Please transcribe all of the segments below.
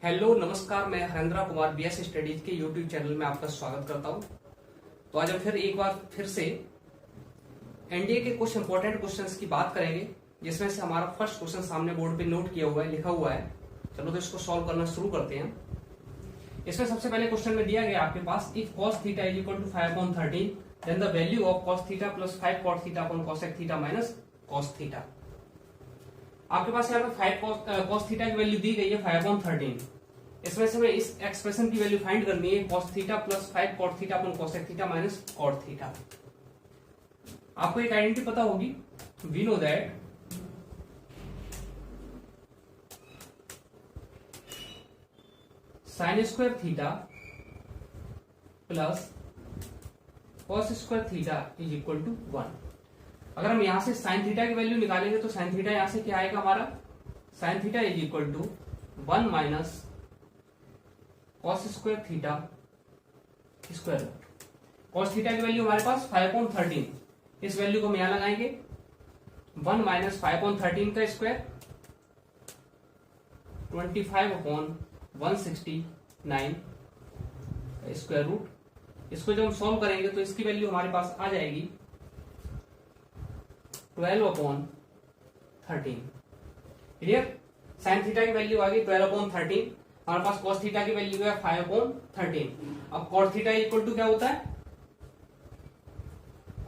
Hello नमस्कार, मैं Harendra Kumar BS studies के यूट्यूब चैनल में आपका स्वागत करता हूं। तो आज हम फिर से एनडीए के कुछ इंपॉर्टेंट क्वेश्चंस की बात करेंगे, जिसमें से हमारा फर्स्ट क्वेश्चन सामने बोर्ड पे नोट किया हुआ है, लिखा हुआ है। चलो तो इसको सॉल्व करना शुरू करते हैं। इसमें सबसे पहले क्वेश्चन में दिया गया आपके पास, if cos theta is equal to 5/13 then the value of cos theta plus 5 cot theta upon cosec theta minus cos theta. आपके पास यहाँ पे 5 cos थीटा की वैल्यू दी गई है 5/13। इसमें से हमें इस एक्सप्रेशन की वैल्यू फाइंड करनी है, cos theta plus 5 cot theta upon cosec theta minus cot theta. आपको एक आइडेंटिटी पता होगी, we know that sin square theta plus cos square theta is equal to 1। अगर हम यहां से sin थीटा की वैल्यू निकालेंगे तो sin थीटा यहां से क्या आएगा हमारा, sin theta is equal to 1 minus cos square theta square root. cos theta की वैल्यू हमारे पास 5/13, इस वैल्यू को हम यहां लगाएंगे 1 माइनस 5/13 का स्क्वायर 25/169 स्क्वायर रूट। इसको जब हम सॉल्व करेंगे तो इसकी वैल्यू हमारे पास आ जाएगी 12/13। क्लियर, साइन थीटा की वैल्यू आ गई 12/13, हमारे पास cos थीटा की वैल्यू है 5/13। अब cot थीटा इक्वल टू क्या होता है,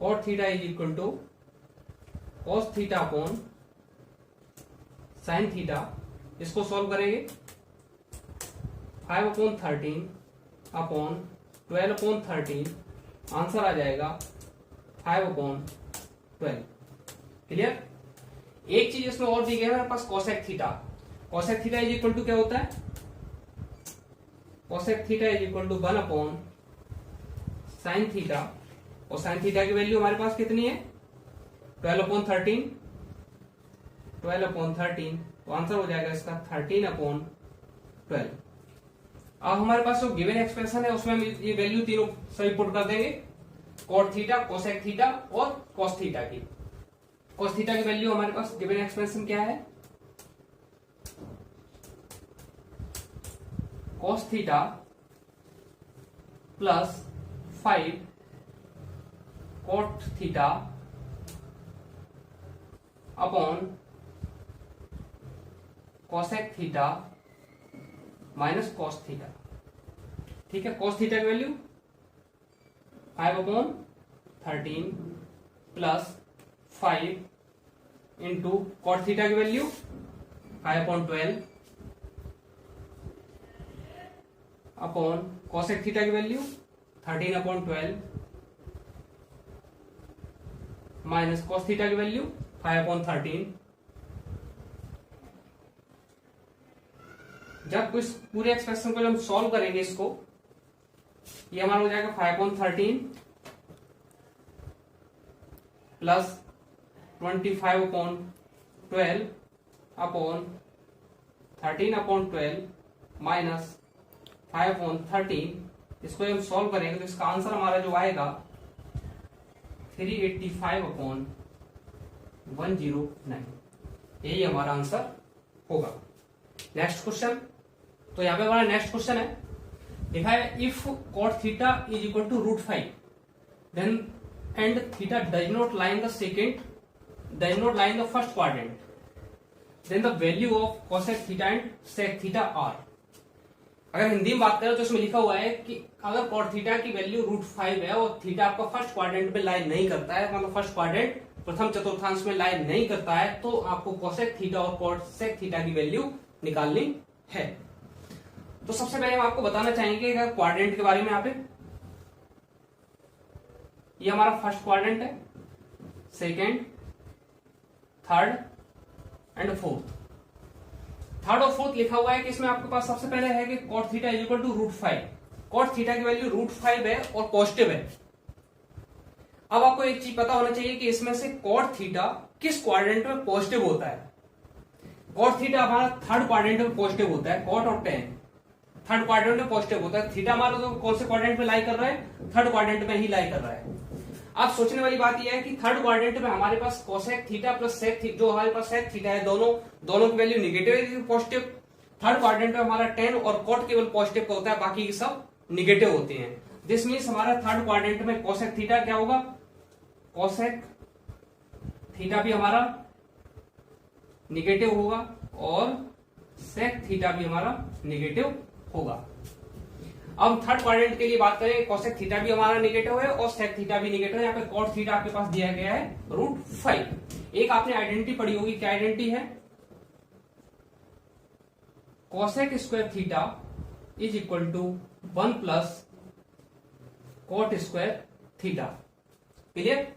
cot theta is equal to cos theta upon sine theta. इसको सॉल्व करेंगे 5/13 अपॉन 12/13, आंसर आ जाएगा 5/12। क्लियर। एक चीज इसमें और दी गई है हमारे पास cosec theta. cosec theta is equal to क्या होता है, cosec theta is equal to 1 upon sine theta, और साइन थीटा की वैल्यू हमारे पास कितनी है 12/13, तो आंसर हो जाएगा इसका 13/12। अब हमारे पास जो गिवन एक्सप्रेशन है उसमें हम ये वैल्यू तीनों सभी पुट कर देंगे, cot थीटा, cosec थीटा और cos थीटा की। cos थीटा की वैल्यू हमारे पास गिवन एक्सप्रेशन क्या है, cos theta plus 5 cot theta upon cosec theta minus cos theta. ठीक है, cos थीटा की value 5/13 plus 5 into cot theta की वैल्यू 5/12 अपॉन cosec थीटा की वैल्यू 13/12 माइनस cos थीटा की वैल्यू 5/13। जब इस पूरे एक्सप्रेशन को हम सॉल्व करेंगे, इसको ये हमारा हो जाएगा 5/13 प्लस 25/12 अपॉन 13/12 माइनस 5/13। इसको हम सॉल्व करेंगे तो इसका आंसर हमारा जो आएगा 385/109। यही हमारा आंसर होगा। नेक्स्ट क्वेश्चन, तो यहां पे हमारा नेक्स्ट क्वेश्चन है, लिखा है if cot theta is equal to √5 then and theta does not lie in the first quadrant then the value of cosec theta and sec theta are. अगर हिंदी में बात करें तो इसमें लिखा हुआ है कि अगर cot थीटा की वैल्यू √5 है और थीटा आपका फर्स्ट क्वाड्रेंट में लाई नहीं करता है, मतलब फर्स्ट क्वाड्रेंट प्रथम चतुर्थांश में लाई नहीं करता है, तो आपको cosec थीटा और cosec थीटा की वैल्यू निकालनी है। तो सबसे पहले हम आपको बताना चाहेंगे क्वाड्रेंट के बारे में। यहाँ पे ये हमारा फर्स्ट क्वाड्रेंट है, second, third and fourth. Third और फोर्थ लिखा हुआ है कि इसमें आपके पास सबसे पहले है कि cot theta is equal to √5। cot theta की वैल्यू √5 है और पॉजिटिव है। अब आपको एक चीज पता होना चाहिए कि इसमें से cot थीटा किस क्वाड्रेंट में पॉजिटिव होता है। cot थीटा हमारा थर्ड क्वाड्रेंट में पॉजिटिव होता है, cot और tan थर्ड क्वाड्रेंट में पॉजिटिव होता है। थीटा हमारा तो कौन से क्वाड्रेंट में लाई कर रहा है, थर्ड क्वाड्रेंट में ही लाई कर रहा है। अब सोचने वाली बात यह है कि थर्ड क्वाड्रेंट में हमारे पास cosec theta plus sec theta, जो हमारे पास सेक थीटा है, दोनों की वैल्यू निगेटिव है पॉजिटिव, थर्ड क्वाड्रेंट में हमारा टेन और कॉट केवल पॉजिटिव का होता है, बाकी के सब निगेटिव होते हैं। दिस मीन्स हमारा थर्ड क्वाड्रेंट में कोसेक थीटा क्या होगा, कोसेक थीटा भी हमारा निगेटिव होगा और सेक थीटा भी हमारा निगेटिव होगा। अब थर्ड क्वाड्रेंट के लिए बात करें, कोसेक थीटा भी हमारा निगेटिव है और सेक थीटा भी निगेटिव है। यहाँ पे कॉट थीटा आपके पास दिया गया है √5। एक आपने आइडेंटिटी पढ़ी होगी, क्या आइडेंटिटी है, cosec square theta is equal to 1 plus cot square theta. Clear,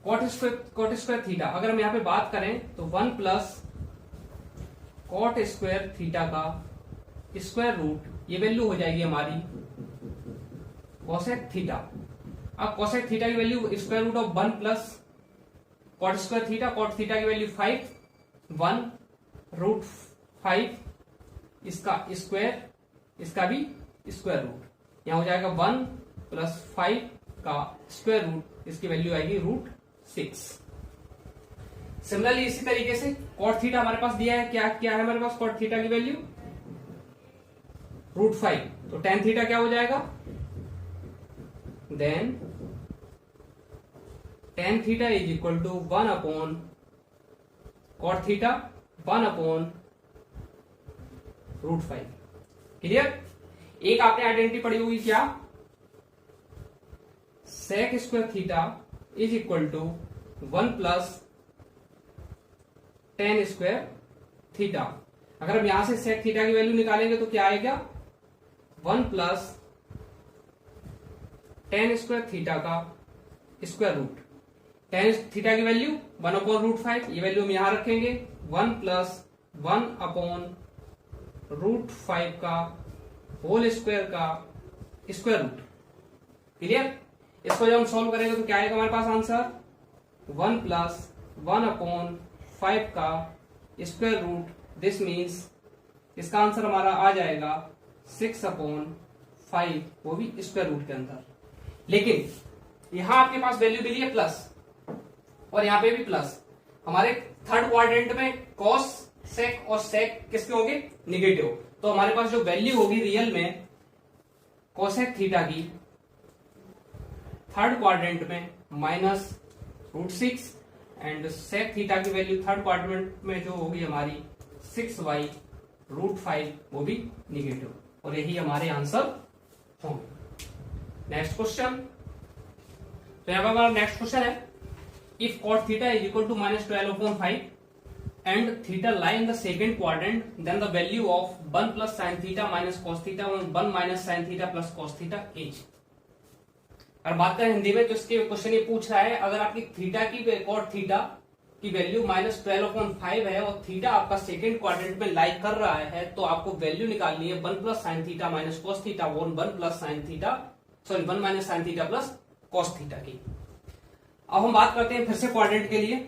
cot square theta अगर हम यहाँ पे बात करें तो 1 प्लस कॉट स्क्वायर थीटा का स्क्वायर रूट, ये वैल्यू हो जाएगी हमारी कोसेक थीटा। अब कोसेक थीटा की value square root of 1 plus cot square theta, cot theta की वैल्यू 5, 1 √5 इसका स्क्वायर, इसका भी स्क्वायर रूट, यहां हो जाएगा 1 प्लस 5 का स्क्वायर रूट, इसकी वैल्यू आएगी √6। सिमिलरली इसी तरीके से कॉट थीटा हमारे पास दिया है, क्या क्या है हमारे पास कॉट थीटा की वैल्यू √5, तो टेन थीटा क्या हो जाएगा, then tan theta is equal to 1 upon cot theta 1 upon √5। Clear, एक आपने आइडेंटिटी पढ़ी होगी क्या, sec square theta is equal to 1 plus tan square theta. अगर हम यहां से सेक थीटा की वैल्यू निकालेंगे तो क्या आएगा, 1 प्लस टेन स्क्वायर थीटा का स्क्वायर रूट, टेन थीटा की वैल्यू 1 अपॉन √5, ये वैल्यू हम यहां रखेंगे, 1 प्लस 1 अपॉन √5 का होल स्क्वायर का स्क्वायर रूट। क्लियर, इसको जब हम सॉल्व करेंगे तो क्या आएगा हमारे पास आंसर, 1 प्लस 1 अपॉन 5 का स्क्वायर रूट, दिस मीन्स इसका आंसर हमारा आ जाएगा 6 अपॉन 5, वो भी स्क्वायर रूट के अंदर। लेकिन यहां आपके पास वैल्यू मिली है प्लस और यहां पे भी प्लस। हमारे थर्ड क्वाड्रेंट में कॉस सेक और सेक किसके होंगे, निगेटिव, तो हमारे पास जो वैल्यू होगी रियल में कोसेक थीटा की थर्ड क्वाड्रेंट में -√6 एंड सेक थीटा की वैल्यू थर्ड क्वाड्रेंट में जो होगी हमारी 6y√5, वो भी निगेटिव, और यही हमारे आंसर होंगे। नेक्स्ट क्वेश्चन, तो यहां पर हमारा नेक्स्ट क्वेश्चन है, if cot theta is equal to -12/5 and theta lie in the second quadrant, then the value of 1 plus sin theta minus cos theta and 1 minus sin theta plus cos theta is। अगर बात करें हिंदी में तो इसके question ये पूछ रहा है, अगर आपकी थीटा की cot थीटा की वैल्यू -12/5 है और थीटा आपका सेकंड क्वाड्रेंट में लाई कर रहा है, तो आपको वैल्यू निकालनी है 1 plus sine theta minus cos theta और 1 plus sine theta, sorry 1 minus sine theta plus cos theta की। अब हम बात करते हैं फिर से क्वाड्रेंट के लिए।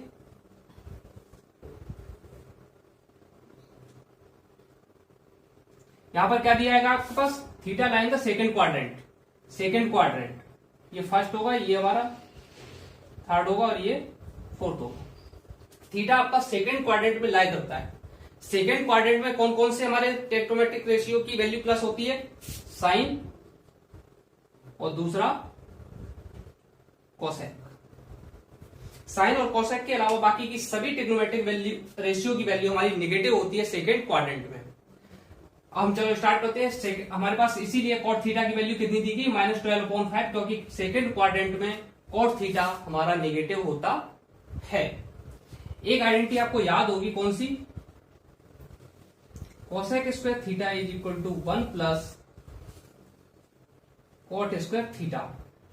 यहां पर क्या दिया है आपके पास, theta line the second quadrant, ये फर्स्ट होगा, ये हमारा थर्ड होगा और ये फोर्थ होगा। थीटा आपका सेकंड क्वाड्रेंट में लाई करता है। सेकंड क्वाड्रेंट में कौन कौन से हमारे टेक्टोमेट्रिक रेशियो की वैल्यू प्लस होती है, साइन और दूसरा कोसेक। साइन और कोसेक के अलावा बाकी की सभी टेक्नोमेट्रिक वैल्यू रेशियो की वैल्यू हमारी नेगेटिव होती है सेकंड क्वाड्रेंट में। हम चलो स्टार्ट करते हैं। हमारे पास इसीलिए कॉट थीटा की वैल्यू कितनी दी गई, -12/5, क्योंकि सेकंड क्वाड्रेंट में कॉट थीटा हमारा नेगेटिव होता है। एक आइडेंटिटी आपको याद होगी, कौन सी, cosec square theta is equal to 1 plus cot square theta.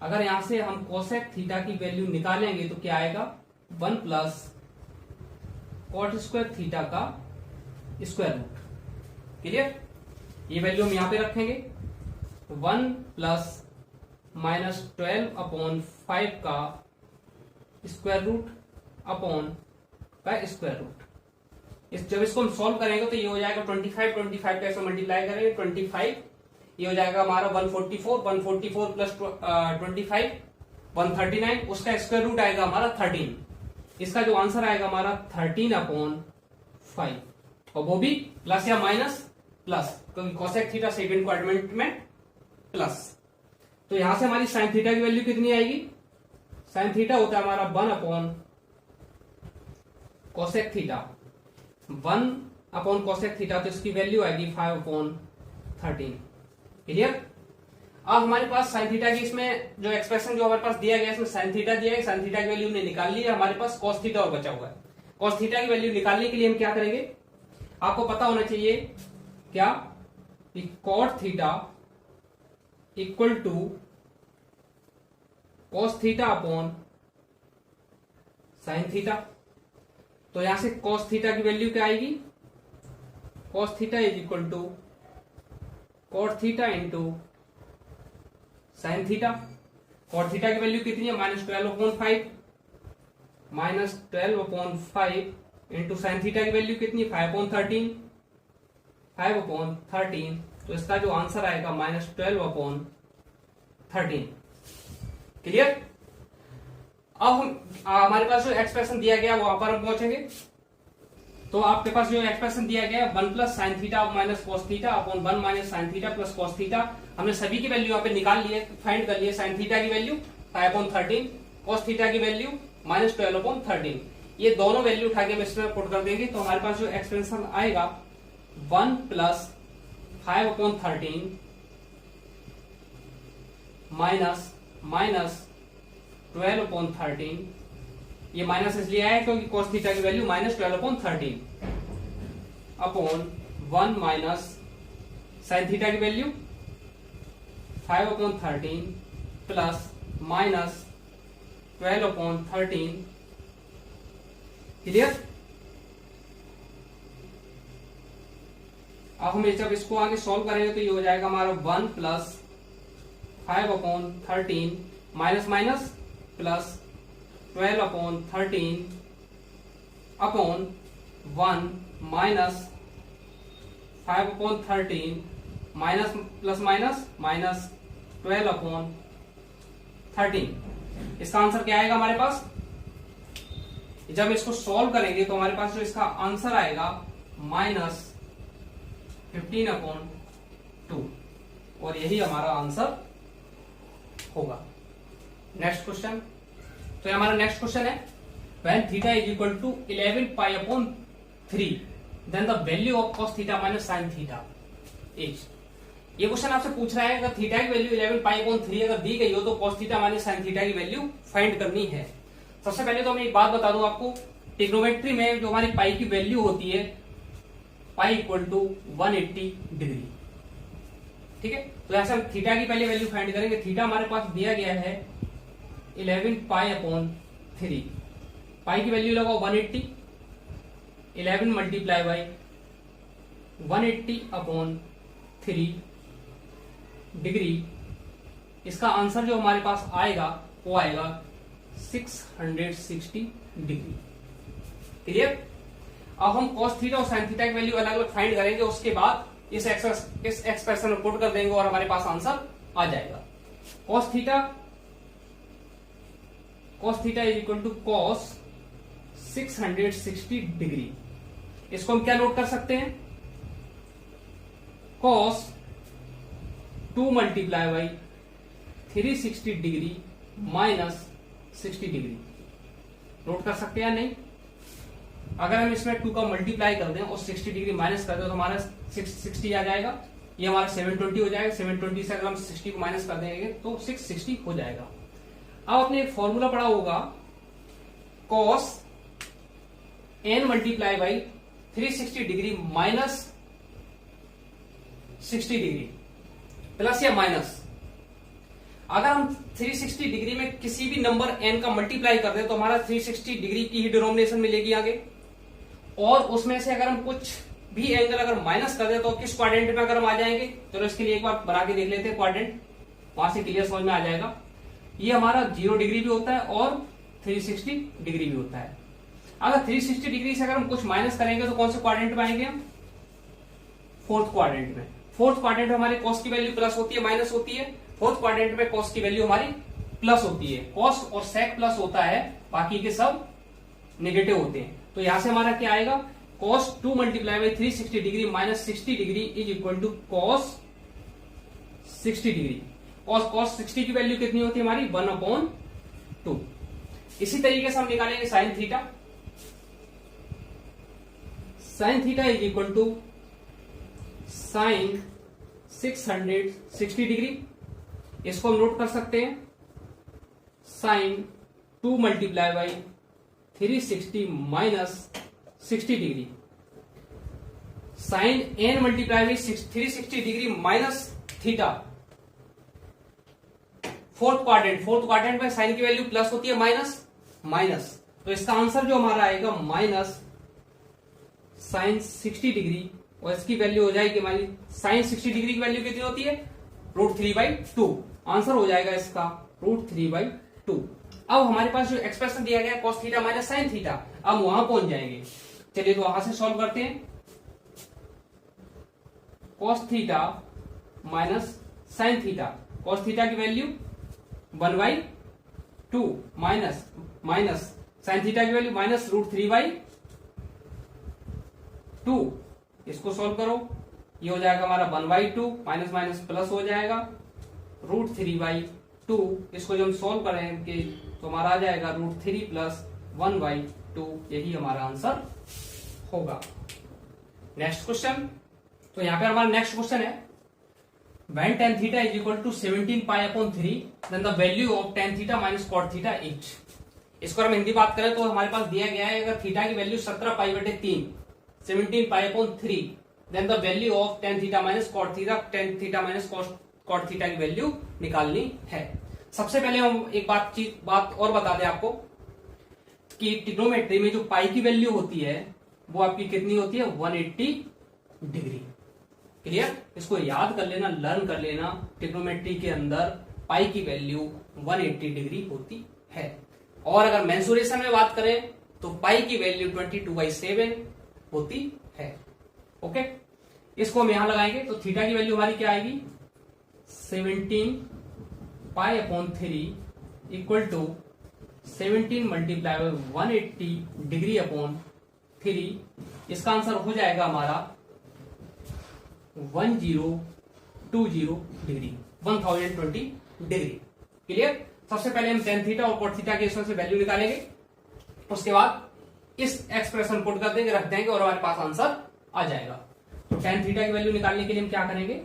अगर यहां से हम कोसेक थीटा की वैल्यू निकालेंगे तो क्या आएगा, 1 प्लस कॉट स्क्वायर थीटा का स्क्वायर रूट। क्लियर, ये वैल्यू हम यहां पे रखेंगे, 1 प्लस -12/5 का स्क्वायर रूट अपॉन का स्क्वायर रूट। जब इसको हम सॉल्व करेंगे तो ये हो जाएगा 25 का ऐसे मल्टीप्लाई करेंगे 25, ये हो जाएगा हमारा 144 प्लस 25 139, उसका स्क्वायर रूट आएगा हमारा 13। इसका जो आंसर आएगा हमारा 13/5, और वो भी प्लस या माइनस प्लस, क्योंकि कोसेक थीटा सेकंड क्वाड्रेंट में प्लस। तो यहां से हमारी साइन थीटा की वैल्यू कितनी आएगी? साइन थीटा होता है हमारा 1 upon cosec theta, 1 upon cosec theta, तो इसकी वैल्यू आएगी 5 अपॉन 13। क्लियर? अब हमारे पास साइन थीटा की इसमें जो एक्सप्रेशन जो हमारे पास दिया गया, इसमें साइन थीटा दिया है, साइन थीटा की वैल्यू हमने निकाल ली है, हमारे पास कॉस थीटा और बचा हुआ है। कॉस थीटा की वैल्यू निकालने के लिए हम क्या करेंगे, आपको पता होना चाहिए क्या, cot theta equal to cos theta upon sine theta. तो यहां से कॉस थीटा की वैल्यू क्या आएगी, cos theta is equal to cot theta into sine theta. Cot theta की वैल्यू कितनी है, -12/5, -12/5 इंटू साइन थीटा की वैल्यू कितनी है, 5/13, 5/13। तो इसका जो आंसर आएगा -12/13। क्लियर? अब हम हमारे पास जो एक्सप्रेशन दिया गया वहां पर हम पहुंचेंगे। तो आपके पास जो एक्सप्रेशन दिया गया 1 plus sine theta minus cos theta upon 1 minus sine theta plus cos theta, हमने सभी की वैल्यू यहाँ पे निकाल ली है, फाइंड कर लिए। साइन थीटा की वैल्यू 5/13, कॉस थीटा की वैल्यू -12/13। ये दोनों वैल्यू उठा के हम इसमें पुट कर देंगे, तो हमारे पास जो एक्सप्रेशन आएगा 1 प्लस 5/13 माइनस 12/13, ये माइनस इसलिए आया क्योंकि cos थीटा की value -12/13 upon 1 minus sign theta की वैल्यू 5/13 प्लस -12/13। क्लियर? अब हम जब इसको आगे सॉल्व करेंगे तो ये हो जाएगा हमारा 1 plus 5/13 minus minus plus 12/13 upon 1 minus 5/13 minus plus minus minus 12/13। इसका आंसर क्या आएगा हमारे पास? जब इसको सॉल्व करेंगे तो हमारे पास जो इसका आंसर आएगा -15/2, और यही हमारा आंसर होगा। नेक्स्ट क्वेश्चन, तो हमारा नेक्स्ट क्वेश्चन है when theta is equal to 11 pi upon 3 then the value of cos theta minus sin theta is। ये क्वेश्चन आपसे पूछ रहा है अगर थीटा की वैल्यू 11 पाई अपॉन 3 अगर दी गई हो तो cos theta minus sin theta की वैल्यू फाइंड करनी है। सबसे पहले तो मैं एक बात बता दूं आपको, ट्रिग्नोमेट्री में जो हमारी पाई की वैल्यू होती है, पाई इक्वल टू 180 डिग्री। ठीक है, तो ऐसे हम थीटा की पहले वैल्यू फाइंड करेंगे। थीटा हमारे पास दिया गया है 11 पाई अपॉन 3, पाई की वैल्यू लगाओ 180, 11 मल्टीप्लाई बाई 180 अपॉन 3 डिग्री। इसका आंसर जो हमारे पास आएगा वो आएगा 660 डिग्री। क्लियर? अब हम cos थीटा और sin थीटा की वैल्यू अलग अलग फाइंड करेंगे, उसके बाद इस एक्सप्रेशन में पुट कर देंगे और हमारे पास आंसर आ जाएगा। cos theta is equal to cos 660 degree. इसको हम क्या नोट कर सकते हैं, cos 2 multiply by 360 degree minus 60 degree. Note कर सकते हैं या नहीं? अगर हम इसमें 2 का मल्टीप्लाई कर दें और 60 डिग्री माइनस कर दें तो हमारा 660 आ जाएगा, ये हमारा 720 हो जाएगा। 720 से अगर हम 60 को माइनस कर देंगे तो 660 हो जाएगा। अब आपने एक फॉर्मूला पढ़ा होगा, cos n multiply by 360 degree minus 60 degree, plus या माइनस। अगर हम 360 डिग्री में किसी भी नंबर n का मल्टीप्लाई कर दें तो हमारा 360 डिग्री की ही डिनोमिनेशन मिलेगी आगे, और उसमें से अगर हम कुछ भी एंगल अगर माइनस कर दें तो किस क्वाड्रेंट में अगर हम आ जाएंगे, तो इसके लिए एक बार बना के देख लेते हैं क्वाड्रेंट, वहां से क्लियर समझ में आ जाएगा। ये हमारा 0 डिग्री भी होता है और 360 डिग्री भी होता है। अगर 360 डिग्री से अगर हम कुछ माइनस करेंगे तो कौन से क्वाड्रेंट में आएंगे हम? फोर्थ क्वाड्रेंट में। फोर्थ क्वाड्रेंट में हमारी cos की वैल्यू प्लस होती है, माइनस होती है। फोर्थ क्वाड्रेंट में cos की वैल्यू हमारी प्लस होती है। cos और sec प्लस होता है, बाकी के सब नेगेटिव होते हैं। तो यहां से हमारा क्या आएगा, cos 2 multiply by 360 degree minus 60 degree is equal to cos 60 degree. cos 60 की वैल्यू कितनी होती है हमारी 1/2। इसी तरीके से हम निकालेंगे sine theta. Sine theta is equal to sine 660 degree. इसको हम नोट कर सकते हैं sine 2 multiply by 360 minus 60 degree. Sine n multiply by 360 degree minus theta. Fourth quadrant में साइन की वैल्यू प्लस होती है माइनस, तो इसका आंसर जो हमारा आएगा माइनस साइन 60 डिग्री, और इसकी वैल्यू हो जाएगी हमारी साइन 60 डिग्री की वैल्यू कितनी होती है √3/2। आंसर हो जाएगा इसका √3/2। अब हमारे पास जो एक्सप्रेशन दिया गया cos theta minus sine theta, अब वहां पहुंच जाएंगे। चलिए तो वहां से सॉल्व करते हैं। cos theta minus sine theta, cos theta की वैल्यू 1/2 माइनस साइन थीटा की वैल्यू माइनस √3/2। इसको सॉल्व करो, ये हो जाएगा हमारा 1/2 माइनस माइनस प्लस हो जाएगा √3/2। इसको जब हम सॉल्व करेंगे तो हमारा आ जाएगा √3 प्लस 1/2। यही हमारा आंसर होगा। नेक्स्ट क्वेश्चन, तो यहां पे हमारा नेक्स्ट क्वेश्चन है when tan theta is equal to 17 pi/3 then the value of tan theta minus cot theta is। इसको हम हिंदी बात करें तो हमारे पास दिया गया है अगर थीटा की value 17π/3 17 pi/3 then the value of tan theta minus cot theta, tan theta minus cot theta की वैल्यू निकालनी है। सबसे पहले हम एक बात और बता दें आपको कि ट्रिग्नोमेट्री में जो पाई की वैल्यू होती है वो आपकी कितनी होती है 180 डिग्री। क्लियर, इसको याद कर लेना, लर्न कर लेना। ट्रिग्नोमेट्री के अंदर पाई की वैल्यू 180 डिग्री होती है। और अगर मेंसुरेशन में बात करें तो पाई की वैल्यू 22/7 होती है। ओके, इसको हम यहां लगाएंगे तो थीटा की वैल्यू हमारी क्या आएगी 17 π/3 equal to 17 multiply by 180 degree upon 3। इसका आंसर हो जाएगा हमारा 1020 डिग्री, 1020 डिग्री। क्लियर, सबसे पहले हम tan थीटा और cot थीटा के इसमें से वैल्यू निकालेंगे, उसके बाद इस एक्सप्रेशन पुट कर देंगे, रख देंगे और हमारे पास आंसर आ जाएगा। तो tan थीटा की वैल्यू निकालने के लिए हम क्या करेंगे,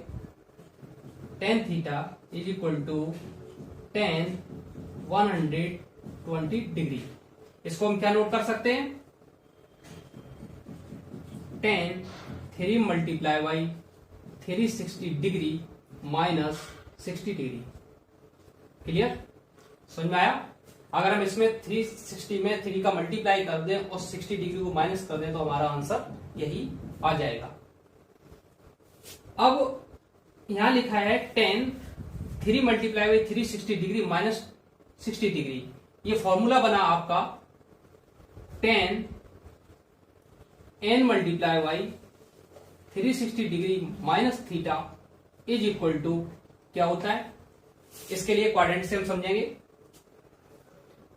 tan theta is equal to tan 120 degree. इसको हम क्या नोट कर सकते हैं tan 3 multiply by 360 degree minus 60 degree. Clear, समझ में आया। अगर हम इसमें 360 में 3 का मल्टीप्लाई कर दें और 60 डिग्री को माइनस कर दें तो हमारा आंसर यही आ जाएगा। अब यहां लिखा है tan 3 multiply by 360 degree minus 60 degree. ये फॉर्मूला बना आपका tan n multiply by 360 degree minus theta is equal to क्या होता है। इसके लिए क्वाड्रेंट से हम समझेंगे।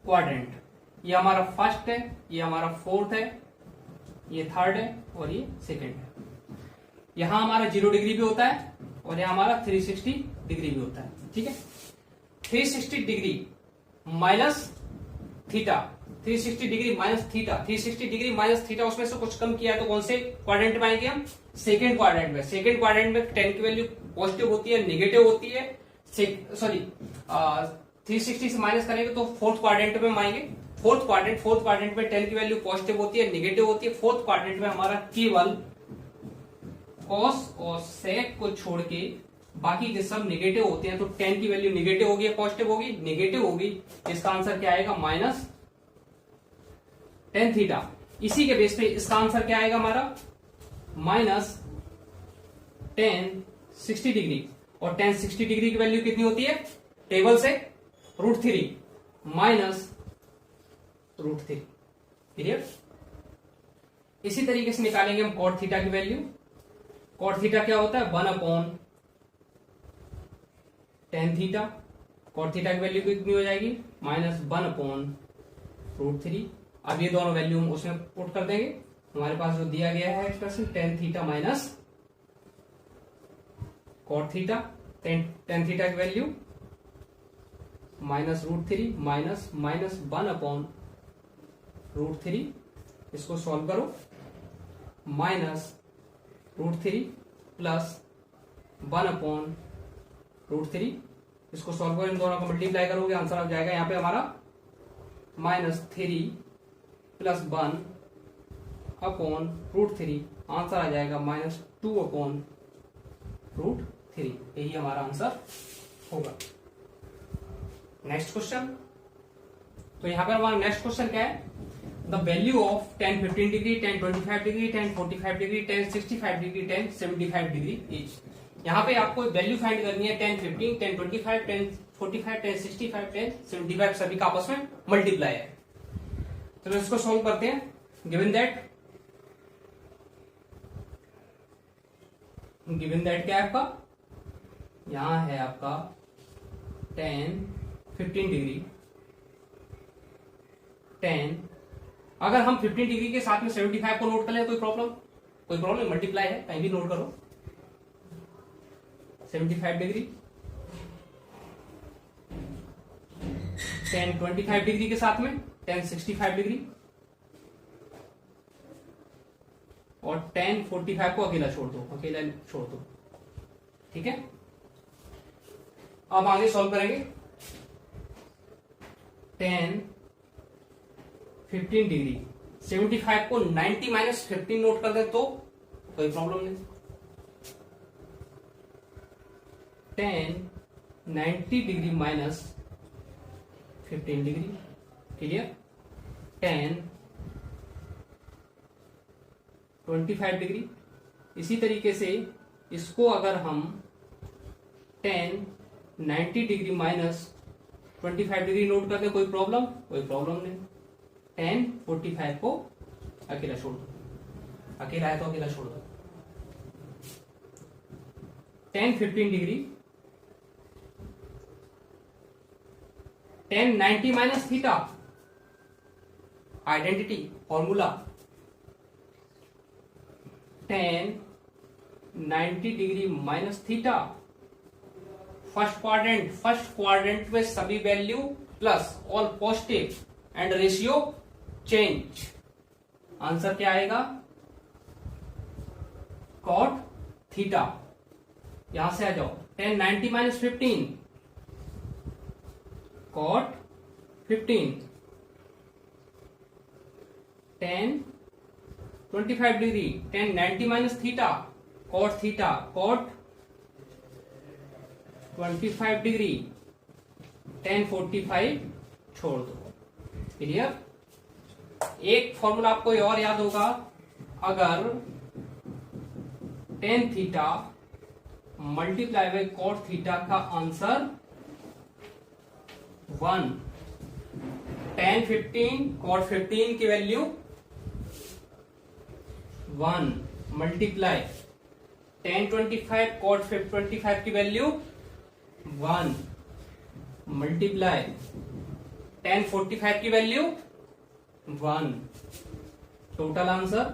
क्वाड्रेंट, ये हमारा फर्स्ट है, ये हमारा फोर्थ है, ये थर्ड है और ये सेकंड है। यहां हमारा 0 डिग्री भी होता है और यहां हमारा 360 डिग्री भी होता है। ठीक है, 360 degree minus theta, 360 degree minus theta, 360 degree minus theta, उसमें से कुछ कम किया है तो कौन से क्वाड्रेंट में आएंगे हम, सेकेंड क्वाड्रेंट में। सेकेंड क्वाड्रेंट में tan की वैल्यू पॉजिटिव होती है, नेगेटिव होती है, सॉरी 360 से माइनस करेंगे तो फोर्थ क्वाड्रेंट में हम आएंगे। फोर्थ क्वाड्रेंट में tan की वैल्यू पॉजिटिव होती है, नेगेटिव होती है। फोर्थ क्वाड्रेंट में हमारा केवल cos और sec को छोड़ के बाकी के सब नेगेटिव होते हैं। तो tan की वैल्यू नेगेटिव होगी, पॉजिटिव होगी, नेगेटिव होगी। इसका आंसर क्या आएगा माइनस tan थीटा। इसी के बेस पे इसका आंसर क्या आएगा हमारा माइनस tan 60 डिग्री। और tan 60 डिग्री की वैल्यू कितनी होती है टेबल से √3 माइनस √3। क्लियर, इसी तरीके से निकालेंगे हम cot थीटा की वैल्यू। cot थीटा क्या होता है 1/tan थीटा। cot थीटा की वैल्यू कितनी हो जाएगी माइनस 1/√3। अब ये दोनों वैल्यू हम उसमें पुट कर देंगे हमारे पास जो दिया गया है expression tan theta minus cot theta, tan theta की value minus root three minus minus one upon root three, इसको सॉल्व करो, minus root three plus one upon root three, इसको सॉल्व करो, इन दोनों को मल्टीप्लाई करोगे आंसर आ जाएगा यहाँ पे हमारा minus three plus one upon root three, answer आ जाएगा minus two upon root three. यही हमारा आंसर होगा। नेक्स्ट क्वेश्चन, तो यहां पर हमारा नेक्स्ट क्वेश्चन क्या है, the value of 10 15 degree 10 25 degree 10 45 degree 10 65 degree 10 75 degree etch. यहां पे आपको वैल्यू फाइंड करनी है 10 15 10 25 10 45 10 65 10 75, सभी का आपस में मल्टीप्लाई है। चलो इसको सॉल्व करते हैं। गिवन दैट क्या है आपका, यहां है आपका 10 15 डिग्री 10, अगर हम 15 डिग्री के साथ में 75 को नोट कर लें कोई प्रॉब्लम मल्टीप्लाई है, कहीं भी नोट करो। 75 डिग्री 10 25 डिग्री के साथ में 10 65 डिग्री और 10 45 को अकेला छोड़ दो, ठीक है। अब आगे सॉल्व करेंगे। 10 15 डिग्री 75 को 90 माइनस 15 नोट कर दे तो कोई प्रॉब्लम नहीं। 10 90 degree minus 15 degree, clear. 10 25 degree, इसी तरीके से इसको अगर हम 10 90 डिग्री माइनस 25 डिग्री नोट कर दे कोई प्रॉब्लम नहीं। 10 45 को अकेला छोड़ दो, अकेला है तो अकेला छोड़ दो। 10 15 degree 10 90 minus theta, identity formula 10 90 degree minus theta, first quadrant में सभी value plus all positive and ratio change, answer क्या आएगा कॉट थीटा। यहां से आ जाओ 10 90 minus 15 cot 15, 10 25 degree 10 90 minus theta cot 25 degree 10 45 छोड़ दो, क्लियर। एक फॉर्मूला आपको और याद होगा, अगर 10 theta multiply by cot theta का आंसर 1, 10 15 कॉट 15 की वैल्यू 1 मल्टीप्लाई 10 25 कॉट 25 की वैल्यू 1 मल्टीप्लाई 10 45 की value 1, total answer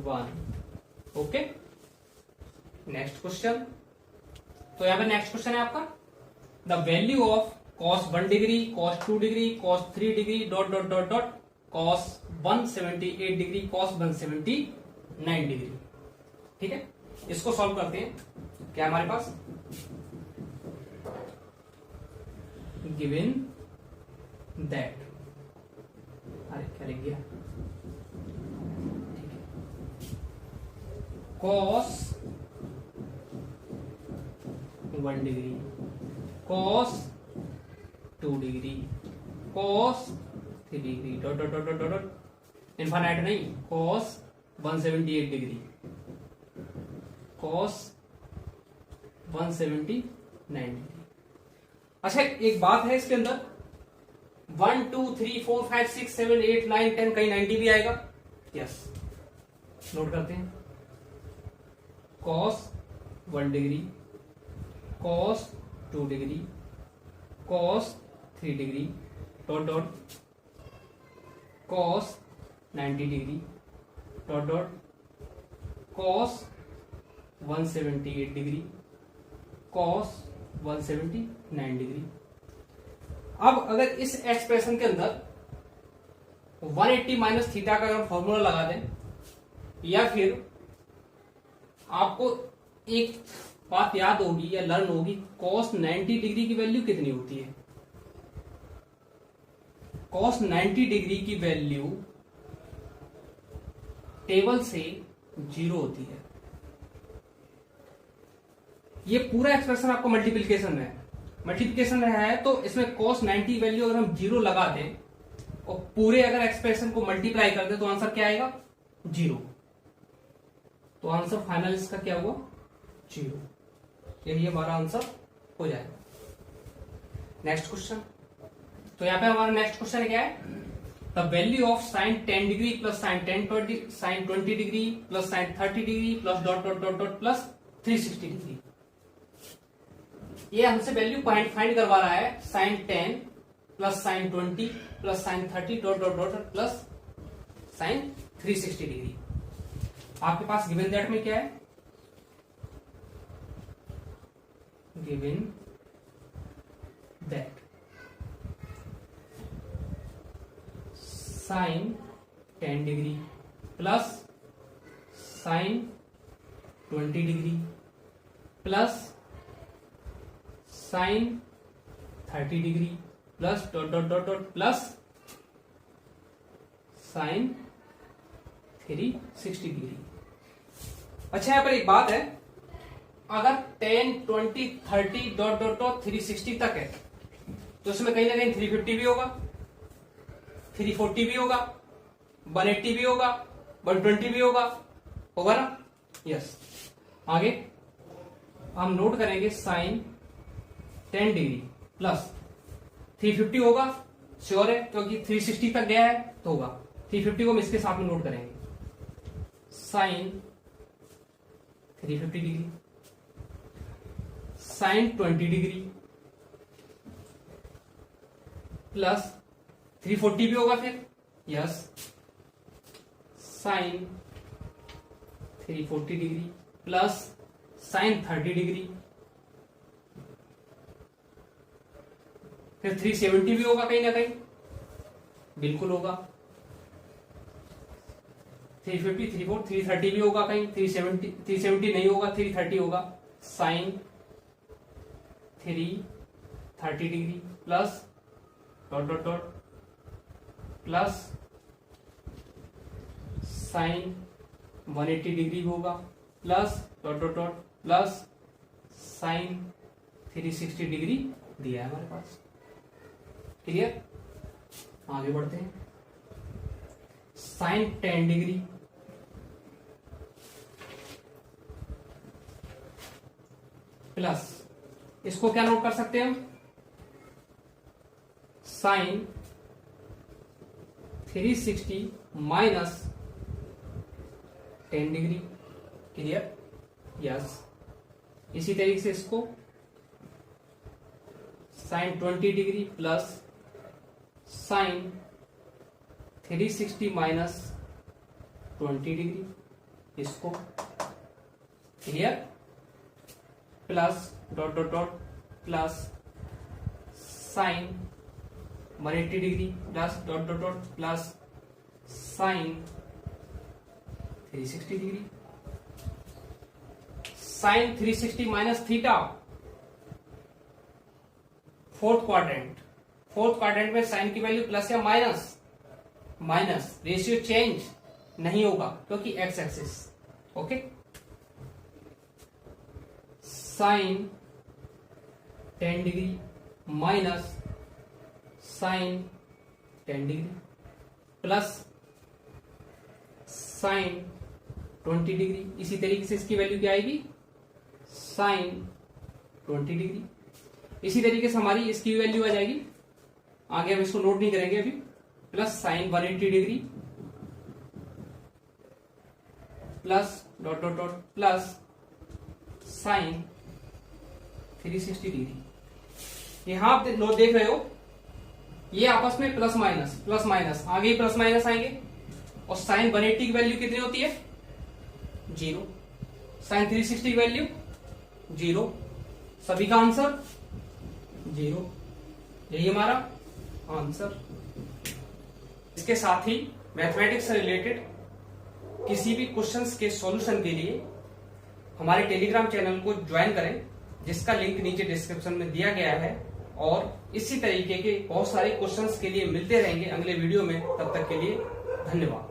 1। Okay, next question, तो यहां पे नेक्स्ट क्वेश्चन है आपका, the value of cos 1 degree cos 2 degree cos 3 degree dot dot dot dot cos 178 degree cos 179 degree, ठीक है। इसको सॉल्व करते हैं। क्या हमारे पास गिवन दैट, अरे क्या लिख गया, cos 1 degree cos 2 degree cos 3 degree dot dot dot dot dot infinite नहीं, cos 178 डिग्री cos 179 डिग्री। अच्छा, एक बात है इसके अंदर 1 2 3 4 5 6 7 8 9 10 कहीं 90 भी आएगा, यस, नोट करते हैं। cos 1 degree cos 2 degree cos 3 degree dot dot cos 90 degree dot dot cos 178 degree cos 179 degree. अब अगर इस एक्सप्रेशन के अंदर 180 माइनस थीटा का अगर फॉर्मूला लगा दें, या फिर आपको एक बात याद होगी या लर्न होगी, कॉस 90 डिग्री की वैल्यू कितनी होती है? कॉस 90 डिग्री की वैल्यू टेबल से 0 होती है। ये पूरा एक्सप्रेशन आपको मल्टीप्लिकेशन में है, तो इसमें cos 90 वैल्यू अगर हम 0 लगा दें और पूरे अगर एक्सप्रेशन को मल्टीप्लाई कर दें तो आंसर क्या आएगा? 0। तो आंसर फाइनल इसका क्या हुआ? 0। यही हमारा आंसर हो जाएगा। नेक्स्ट क्वेश्चन, तो यहां पे हमारा नेक्स्ट क्वेश्चन क्या है? The value of sine 10 degree plus sine 20 degree plus sine 30 degree plus dot dot dot dot plus 360 degree. ये हमसे वैल्यू फाइंड करवा रहा है sine 10 plus sine 20 plus sine 30 dot dot dot plus sine 360 degree. आपके पास given that में क्या है? Given that sine 10 degree plus sine 20 degree plus sine 30 degree plus dot dot dot dot plus sine 360 degree. अच्छा, यहां पर एक बात है, अगर 10, 20, 30 डॉट डॉट डॉट 360 तक है तो इसमें कहीं ना कहीं 350 भी होगा, 340 भी होगा, 180 भी होगा, 120 भी होगा ना? यस। आगे हम नोट करेंगे साइन 10 डिग्री प्लस 350 होगा, श्योर है क्योंकि 360 तक गया है तो होगा। 350 को हम इसके साथ में नोट करेंगे, sine 350 degree sine 20 degree plus 340 भी होगा फिर, yes, sine 340 degree plus sine 30 degree, फिर 370 भी होगा कहीं ना कहीं, बिल्कुल होगा। 350, 34, 330 भी होगा कहीं, 370 नहीं होगा, 330 होगा। Sine 330 degree plus dot dot dot plus sine 180 degree होगा plus dot dot dot plus sine 360 degree दिया है हमारे पास। क्लियर? आगे बढ़ते हैं। साइन 10 डिग्री प्लस, इसको क्या नोट कर सकते हैं हम? Sine 360 minus 10 degree. Clear? Yes. इसी तरीके से इसको sine 20 degree plus sine 360 minus 20 degree, इसको। Clear? Plus dot dot dot plus sine 180 degree plus dot dot dot plus sine 360 degree. Sine 360 minus theta, fourth quadrant में sine की value plus या minus, ratio change नहीं होगा क्योंकि x axis. Okay, sine 10 degree minus sine 10 degree plus sine 20 degree. इसी तरीके से इसकी वैल्यू क्या आएगी? Sine 20 degree. इसी तरीके से हमारी इसकी वैल्यू आ जाएगी, आगे हम इसको नोट नहीं करेंगे अभी, plus sine 180 degree plus dot dot dot plus sine 360 degree. यहां आप देख रहे हो ये आपस में प्लस माइनस, आगे प्लस माइनस आएंगे, और साइन 180 की वैल्यू कितनी होती है? 0। साइन 360 की वैल्यू 0। सभी का आंसर 0। यही हमारा आंसर। इसके साथ ही मैथमेटिक्स से रिलेटेड किसी भी क्वेश्चंस के सॉल्यूशन के लिए हमारे टेलीग्राम चैनल को ज्वाइन करें, जिसका लिंक नीचे डिस्क्रिप्शन में दिया गया है। और इसी तरीके के बहुत सारे क्वेश्चंस के लिए मिलते रहेंगे अगले वीडियो में। तब तक के लिए धन्यवाद।